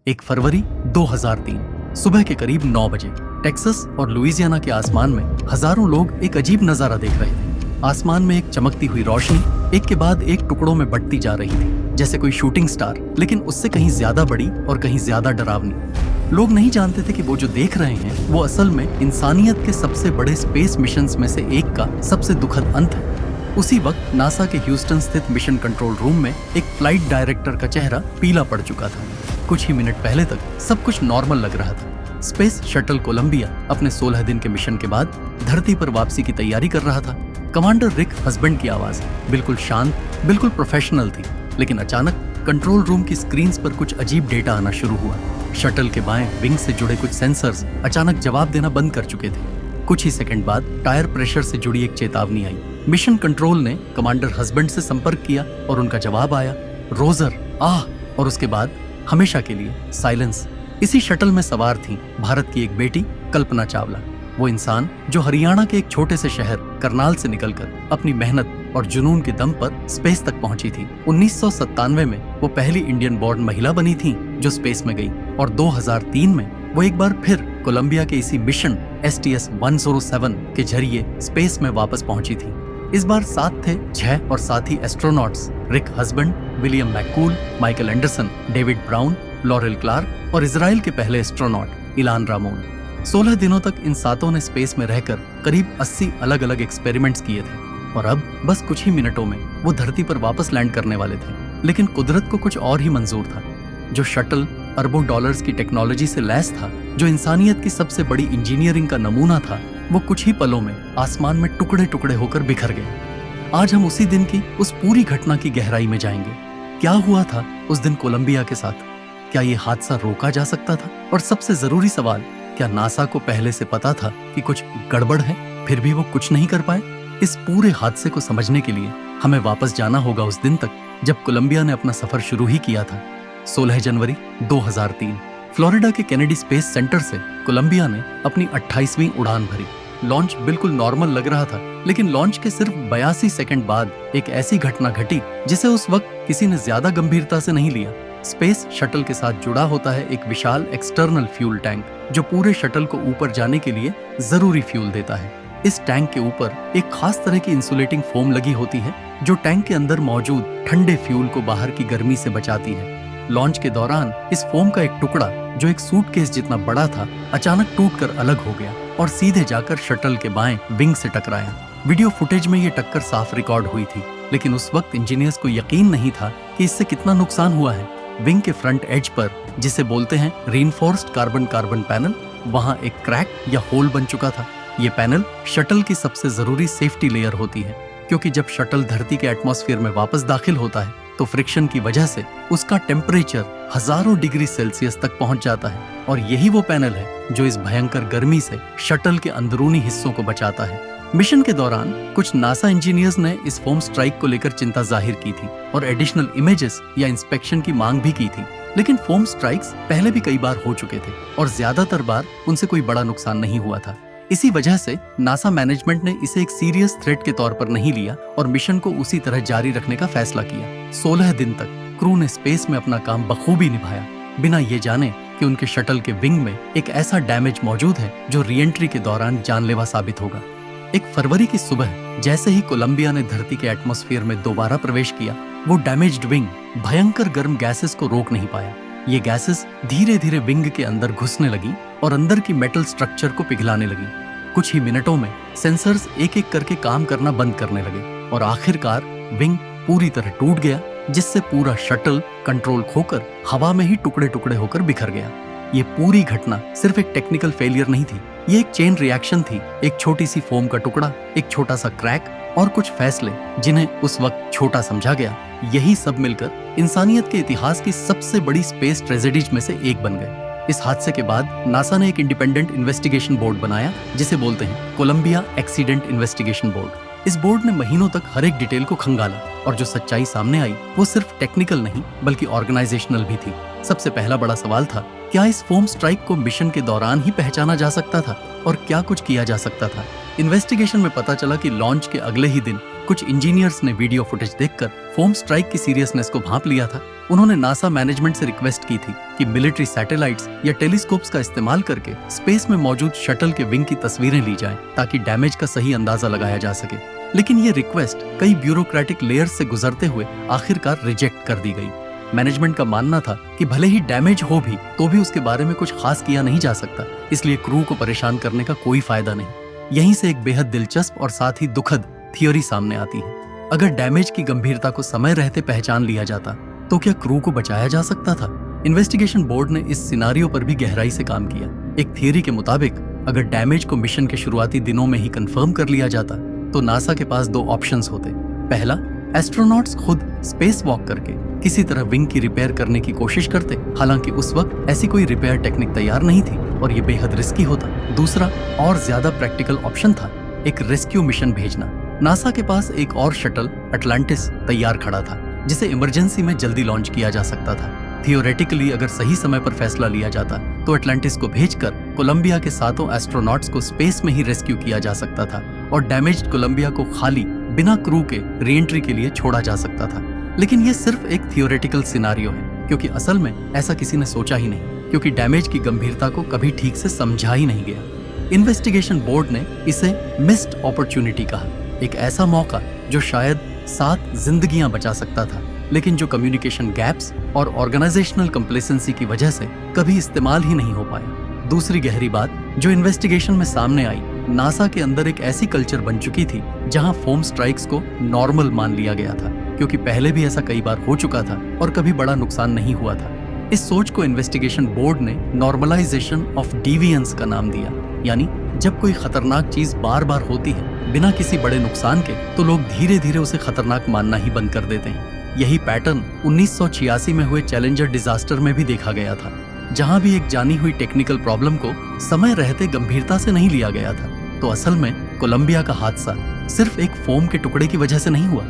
1 फरवरी 2003 सुबह के करीब 9 बजे टेक्सास और लुइसियाना के आसमान में हजारों लोग एक अजीब नजारा देख रहे थे। आसमान में एक चमकती हुई रोशनी एक के बाद एक टुकड़ों में बढ़ती जा रही थी, जैसे कोई शूटिंग स्टार, लेकिन उससे कहीं ज्यादा बड़ी और कहीं ज्यादा डरावनी। लोग नहीं जानते थे कि वो जो देख रहे हैं वो असल में इंसानियत के सबसे बड़े स्पेस मिशंस में से एक का सबसे दुखद अंत है। उसी वक्त नासा के ह्यूस्टन स्थित मिशन कंट्रोल रूम में एक फ्लाइट डायरेक्टर का चेहरा पीला पड़ चुका था। कुछ ही मिनट पहले तक सब कुछ नॉर्मल लग रहा था। स्पेस शटल कोलंबिया अपने 16 दिन के मिशन के बाद धरती पर वापसी की तैयारी कर रहा था। कमांडर रिक हस्बैंड की आवाज बिल्कुल शांत, बिल्कुल प्रोफेशनल थी, लेकिन अचानक कंट्रोल रूम की स्क्रीन्स पर कुछ अजीब डेटा आना शुरू हुआ। शटल के बाएं विंग से जुड़े कुछ सेंसर्स अचानक जवाब देना बंद कर चुके थे। कुछ ही सेकंड बाद टायर प्रेशर से जुड़ी एक चेतावनी आई। मिशन कंट्रोल ने कमांडर हस्बैंड से संपर्क किया और उनका जवाब आया, रोजर, आह, और उसके बाद हमेशा के लिए साइलेंस। इसी शटल में सवार थी भारत की एक बेटी कल्पना चावला, वो इंसान जो हरियाणा के एक छोटे से शहर करनाल से निकलकर अपनी मेहनत और जुनून के दम पर स्पेस तक पहुंची थी। 1997 में वो पहली इंडियन बॉर्न महिला बनी थी जो स्पेस में गई, और 2003 में वो एक बार फिर कोलंबिया के इसी मिशन STS-107 के जरिए स्पेस में वापस पहुंची थी। इस बार साथ थे 6 और साथी astronauts Rick Husband, William McCool, Michael Anderson, David Brown, Laurel Clark और इजराइल के पहले एस्ट्रोनॉट इलान रामोन। 16 दिनों तक इन सातों ने स्पेस में रहकर करीब 80 अलग अलग एक्सपेरिमेंट्स किए थे, और अब बस कुछ ही मिनटों में वो धरती पर वापस लैंड करने वाले थे। लेकिन कुदरत को कुछ और ही मंजूर था। जो शटल अरबों डॉलर्स की टेक्नोलॉजी से लैस था, जो इंसानियत की सबसे बड़ी इंजीनियरिंग का नमूना था, वो कुछ ही पलों में आसमान में टुकड़े टुकड़े होकर बिखर गया। आज हम उसी दिन की उस पूरी घटना की गहराई में जाएंगे। क्या हुआ था उस दिन कोलंबिया के साथ? क्या ये हादसा रोका जा सकता था? और सबसे जरूरी सवाल, क्या नासा को पहले से पता था कि कुछ गड़बड़ है, फिर भी वो कुछ नहीं कर पाए? इस पूरे हादसे को समझने के लिए हमें वापस जाना होगा उस दिन तक जब कोलंबिया ने अपना सफर शुरू ही किया था। 16 जनवरी 2003 फ्लोरिडा के केनेडी स्पेस सेंटर से कोलंबिया ने अपनी 28वीं उड़ान भरी। लॉन्च बिल्कुल नॉर्मल लग रहा था, लेकिन लॉन्च के सिर्फ 82 सेकंड बाद एक ऐसी घटना घटी जिसे उस वक्त किसी ने ज्यादा गंभीरता से नहीं लिया। स्पेस शटल के साथ जुड़ा होता है एक विशाल एक्सटर्नल फ्यूल टैंक, जो पूरे शटल को ऊपर जाने के लिए जरूरी फ्यूल देता है। इस टैंक के ऊपर एक खास तरह की इंसुलेटिंग फोम लगी होती है, जो टैंक के अंदर मौजूद ठंडे फ्यूल को बाहर की गर्मी से बचाती है। लॉन्च के दौरान इस फोम का एक टुकड़ा, जो एक सूटकेस जितना बड़ा था, अचानक टूटकर अलग हो गया और सीधे जाकर शटल के बाएं विंग से टकराया। वीडियो फुटेज में ये टक्कर साफ रिकॉर्ड हुई थी, लेकिन उस वक्त इंजीनियर्स को यकीन नहीं था कि इससे कितना नुकसान हुआ है। विंग के फ्रंट एज पर, जिसे बोलते हैं रीइंफोर्स्ड कार्बन पैनल, वहां एक क्रैक या होल बन चुका था। ये पैनल शटल की सबसे जरूरी सेफ्टी लेयर होती है, क्योंकि जब शटल धरती के एटमॉस्फेयर में वापस दाखिल होता है तो फ्रिक्शन की वजह से उसका टेम्परेचर हजारों डिग्री सेल्सियस तक पहुंच जाता है, और यही वो पैनल है जो इस भयंकर गर्मी से शटल के अंदरूनी हिस्सों को बचाता है। मिशन के दौरान कुछ नासा इंजीनियर्स ने इस फोम स्ट्राइक को लेकर चिंता जाहिर की थी और एडिशनल इमेजेस या इंस्पेक्शन की मांग भी की थी, लेकिन फोम स्ट्राइक्स पहले भी कई बार हो चुके थे और ज्यादातर बार उनसे कोई बड़ा नुकसान नहीं हुआ था। इसी वजह से नासा मैनेजमेंट ने इसे एक सीरियस थ्रेट के तौर पर नहीं लिया और मिशन को उसी तरह जारी रखने का फैसला किया। 16 दिन तक क्रू ने स्पेस में अपना काम बखूबी निभाया, बिना ये जाने कि उनके शटल के विंग में एक ऐसा डैमेज मौजूद है जो रीएंट्री के दौरान जानलेवा साबित होगा। 1 फरवरी की सुबह जैसे ही कोलंबिया ने धरती के एटमॉस्फेयर में दोबारा प्रवेश किया, वो डैमेज्ड विंग भयंकर गर्म गैसेस को रोक नहीं पाया। ये गैसेस धीरे धीरे विंग के अंदर घुसने लगी और अंदर की मेटल स्ट्रक्चर को पिघलाने लगी। कुछ ही मिनटों में सेंसर्स एक एक करके काम करना बंद करने लगे और आखिरकार विंग पूरी तरह टूट गया, जिससे पूरा शटल कंट्रोल खोकर हवा में ही टुकड़े टुकड़े होकर बिखर गया। ये पूरी घटना सिर्फ एक टेक्निकल फेलियर नहीं थी, ये एक चेन रिएक्शन थी। एक छोटी सी फोम का टुकड़ा, एक छोटा सा क्रैक और कुछ फैसले जिन्हें उस वक्त छोटा समझा गया, यही सब मिलकर इंसानियत के इतिहास की सबसे बड़ी स्पेस ट्रेजेडीज में से एक बन गए। इस हादसे के बाद नासा ने एक इंडिपेंडेंट इन्वेस्टिगेशन बोर्ड बनाया, जिसे बोलते हैं कोलंबिया एक्सीडेंट इन्वेस्टिगेशन बोर्ड। इस बोर्ड ने महीनों तक हर एक डिटेल को खंगाला और जो सच्चाई सामने आई वो सिर्फ टेक्निकल नहीं बल्कि ऑर्गेनाइजेशनल भी थी। सबसे पहला बड़ा सवाल था, क्या इस फोम स्ट्राइक को मिशन के दौरान ही पहचाना जा सकता था और क्या कुछ किया जा सकता था? इन्वेस्टिगेशन में पता चला कि लॉन्च के अगले ही दिन कुछ इंजीनियर्स ने वीडियो फुटेज देखकर फोम स्ट्राइक की सीरियसनेस को भांप लिया था। उन्होंने नासा मैनेजमेंट से रिक्वेस्ट की थी कि मिलिट्री सैटेलाइट्स या टेलीस्कोप्स का इस्तेमाल करके स्पेस में मौजूद शटल के विंग की तस्वीरें ली जाएं ताकि डैमेज का सही अंदाजा लगाया जा सके। लेकिन ये रिक्वेस्ट कई ब्यूरोक्रेटिक लेयर्स से गुजरते हुए आखिरकार रिजेक्ट कर दी गई। मैनेजमेंट का मानना था कि भले ही डैमेज हो भी तो भी उसके बारे में कुछ खास किया नहीं जा सकता, इसलिए क्रू को परेशान करने का कोई फायदा नहीं। यहीं से एक बेहद दिलचस्प और साथ ही दुखद थ्योरी सामने आती है। अगर डैमेज की गंभीरता को समय रहते पहचान लिया जाता तो क्या क्रू को बचाया जा सकता था? इन्वेस्टिगेशन बोर्ड ने इस सिनारियो पर भी गहराई से काम किया। एक थियरी के मुताबिक अगर डैमेज को मिशन के शुरुआती दिनों में ही कंफर्म कर लिया जाता तो नासा के पास दो ऑप्शंस होते। पहला, एस्ट्रोनॉट्स खुद स्पेस वॉक करके किसी तरह विंग की रिपेयर करने की कोशिश करते, हालांकि उस वक्त ऐसी कोई रिपेयर टेक्निक तैयार नहीं थी और ये बेहद रिस्की होता। दूसरा और ज्यादा प्रैक्टिकल ऑप्शन था एक रेस्क्यू मिशन भेजना। नासा के पास एक और शटल अटलांटिस तैयार खड़ा था जिसे इमरजेंसी में जल्दी लॉन्च किया जा सकता था। थियोरेटिकली अगर सही समय पर फैसला लिया जाता तो अटलांटिस को भेजकर कोलंबिया के सातों एस्ट्रोनॉट्स को स्पेस में ही रेस्क्यू किया जा सकता था और डैमेज्ड कोलंबिया को खाली बिना क्रू के रीएंट्री के लिए छोड़ा जा सकता था। लेकिन ये सिर्फ एक थियोरेटिकल सिनारियो है, क्योंकि असल में ऐसा किसी ने सोचा ही नहीं, क्योंकि डैमेज की गंभीरता को कभी ठीक से समझा ही नहीं गया। इन्वेस्टिगेशन बोर्ड ने इसे मिस्ड अपॉर्चुनिटी कहा, एक ऐसा मौका जो शायद 7 जिंदगियां बचा सकता था, लेकिन जो कम्युनिकेशन गैप्स और ऑर्गेनाइजेशनल कंप्लेसेंसी की वजह से कभी इस्तेमाल ही नहीं हो पाया। दूसरी गहरी बात जो इन्वेस्टिगेशन में सामने आई, नासा के अंदर एक ऐसी कल्चर बन चुकी थी जहां फोम स्ट्राइक्स को नॉर्मल मान लिया गया था, क्योंकि पहले भी ऐसा कई बार हो चुका था और कभी बड़ा नुकसान नहीं हुआ था। इस सोच को इन्वेस्टिगेशन बोर्ड ने नॉर्मलाइजेशन ऑफ डिविएंस का नाम दिया, यानी जब कोई खतरनाक चीज बार बार होती है बिना किसी बड़े नुकसान के तो लोग धीरे धीरे उसे खतरनाक मानना ही बंद कर देते हैं। यही पैटर्न 1986 में हुए चैलेंजर डिजास्टर में भी देखा गया था, जहां भी एक जानी हुई टेक्निकल प्रॉब्लम को समय रहते गंभीरता से नहीं लिया गया था। तो असल में कोलंबिया का हादसा सिर्फ एक फोम के टुकड़े की वजह से नहीं हुआ।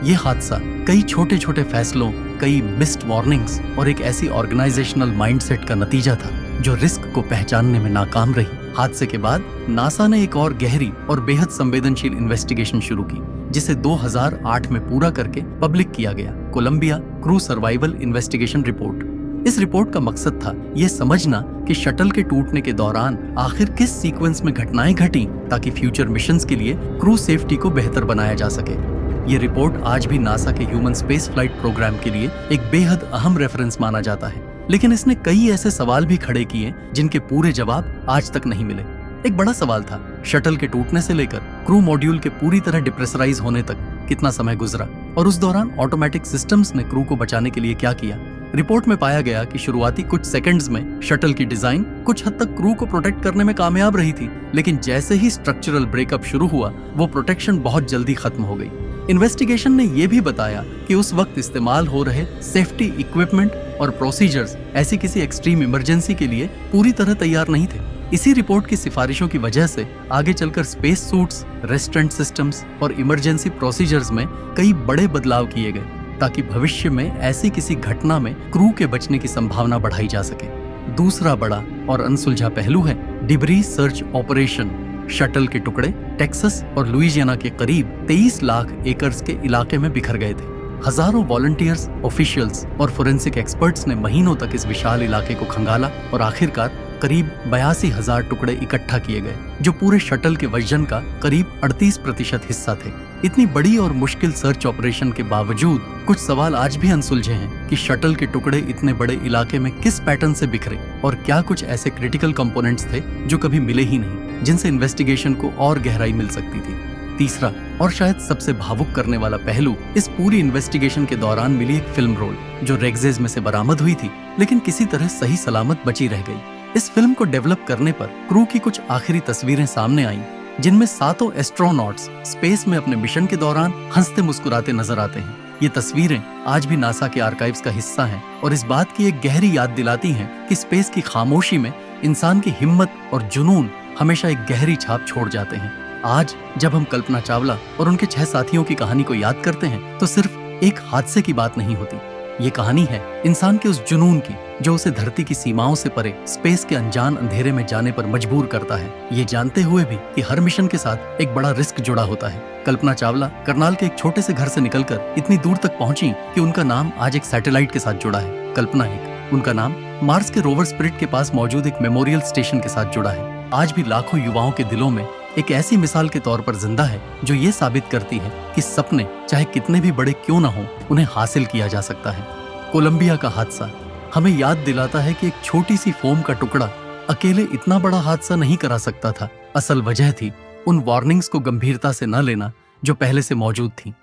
ये हादसा कई छोटे छोटे फैसलों, कई मिस्ड वार्निंग्स और एक ऐसी ऑर्गेनाइजेशनल माइंडसेट का नतीजा था जो रिस्क को पहचानने में नाकाम रही। हादसे के बाद नासा ने एक और गहरी और बेहद संवेदनशील इन्वेस्टिगेशन शुरू की, जिसे 2008 में पूरा करके पब्लिक किया गया, Columbia crew survival investigation report. इस रिपोर्ट का मकसद था ये समझना कि शटल के टूटने के दौरान आखिर किस सीक्वेंस में घटनाएं घटी ताकि फ्यूचर मिशंस के लिए क्रू सेफ्टी को बेहतर बनाया जा सके। ये रिपोर्ट आज भी नासा के ह्यूमन स्पेस फ्लाइट प्रोग्राम के लिए एक बेहद अहम रेफरेंस माना जाता है, लेकिन इसने कई ऐसे सवाल भी खड़े किए जिनके पूरे जवाब आज तक नहीं मिले। एक बड़ा सवाल था, शटल के टूटने से लेकर क्रू मॉड्यूल के पूरी तरह डिप्रेशराइज होने तक कितना समय गुजरा और उस दौरान ऑटोमेटिक सिस्टम्स ने क्रू को बचाने के लिए क्या किया। रिपोर्ट में पाया गया कि शुरुआती कुछ सेकंड्स में शटल की डिजाइन कुछ हद तक क्रू को प्रोटेक्ट करने में कामयाब रही थी, लेकिन जैसे ही स्ट्रक्चरल ब्रेकअप शुरू हुआ वो प्रोटेक्शन बहुत जल्दी खत्म हो गई। इन्वेस्टिगेशन ने यह भी बताया कि उस वक्त इस्तेमाल हो रहे सेफ्टी इक्विपमेंट और प्रोसीजर्स ऐसी किसी एक्सट्रीम इमरजेंसी के लिए पूरी तरह तैयार नहीं थे। इसी रिपोर्ट की सिफारिशों की वजह से आगे चलकर स्पेस सूट्स, रेस्टोरेंट सिस्टम्स और इमरजेंसी प्रोसीजर्स में कई बड़े बदलाव किए गए ताकि भविष्य में ऐसी किसी घटना में क्रू के बचने की संभावना बढ़ाई जा सके। दूसरा बड़ा और अनसुलझा पहलू है डिब्री सर्च ऑपरेशन। शटल के टुकड़े टेक्सास और लुइजियाना के करीब 23 लाख एकर्स के इलाके में बिखर गए थे। हजारों वॉलंटियर्स, ऑफिशियल्स और फोरेंसिक एक्सपर्ट्स ने महीनों तक इस विशाल इलाके को खंगाला और आखिरकार करीब 82,000 टुकड़े इकट्ठा किए गए, जो पूरे शटल के वजन का करीब 38% हिस्सा थे। इतनी बड़ी और मुश्किल सर्च ऑपरेशन के बावजूद कुछ सवाल आज भी अनसुलझे हैं कि शटल के टुकड़े इतने बड़े इलाके में किस पैटर्न से बिखरे और क्या कुछ ऐसे क्रिटिकल कंपोनेंट्स थे जो कभी मिले ही नहीं, जिनसे इन्वेस्टिगेशन को और गहराई मिल सकती थी। तीसरा और शायद सबसे भावुक करने वाला पहलू इस पूरी इन्वेस्टिगेशन के दौरान मिली एक फिल्म रोल जो रेग्जेज में से बरामद हुई थी, लेकिन किसी तरह सही सलामत बची रह गई। इस फिल्म को डेवलप करने पर क्रू की कुछ आखिरी तस्वीरें सामने आईं, जिनमें सातों एस्ट्रोनॉट्स स्पेस में अपने मिशन के दौरान हंसते मुस्कुराते नजर आते हैं। ये तस्वीरें आज भी नासा के आर्काइव्स का हिस्सा हैं और इस बात की एक गहरी याद दिलाती हैं कि स्पेस की खामोशी में इंसान की हिम्मत और जुनून हमेशा एक गहरी छाप छोड़ जाते हैं। आज जब हम कल्पना चावला और उनके 6 साथियों की कहानी को याद करते हैं तो सिर्फ एक हादसे की बात नहीं होती, ये कहानी है इंसान के उस जुनून की जो उसे धरती की सीमाओं से परे स्पेस के अनजान अंधेरे में जाने पर मजबूर करता है, ये जानते हुए भी कि हर मिशन के साथ एक बड़ा रिस्क जुड़ा होता है। कल्पना चावला करनाल के एक छोटे से घर से निकलकर इतनी दूर तक पहुंची कि उनका नाम आज एक सैटेलाइट के साथ जुड़ा है। कल्पना एक, उनका नाम मार्स के रोवर स्पिरिट के पास मौजूद एक मेमोरियल स्टेशन के साथ जुड़ा है। आज भी लाखों युवाओं के दिलों में एक ऐसी मिसाल के तौर पर जिंदा है जो ये साबित करती है कि सपने चाहे कितने भी बड़े क्यों न हो, उन्हें हासिल किया जा सकता है। कोलंबिया का हादसा हमें याद दिलाता है कि एक छोटी सी फोम का टुकड़ा अकेले इतना बड़ा हादसा नहीं करा सकता था। असल वजह थी उन वार्निंग्स को गंभीरता से न लेना जो पहले से मौजूद थी।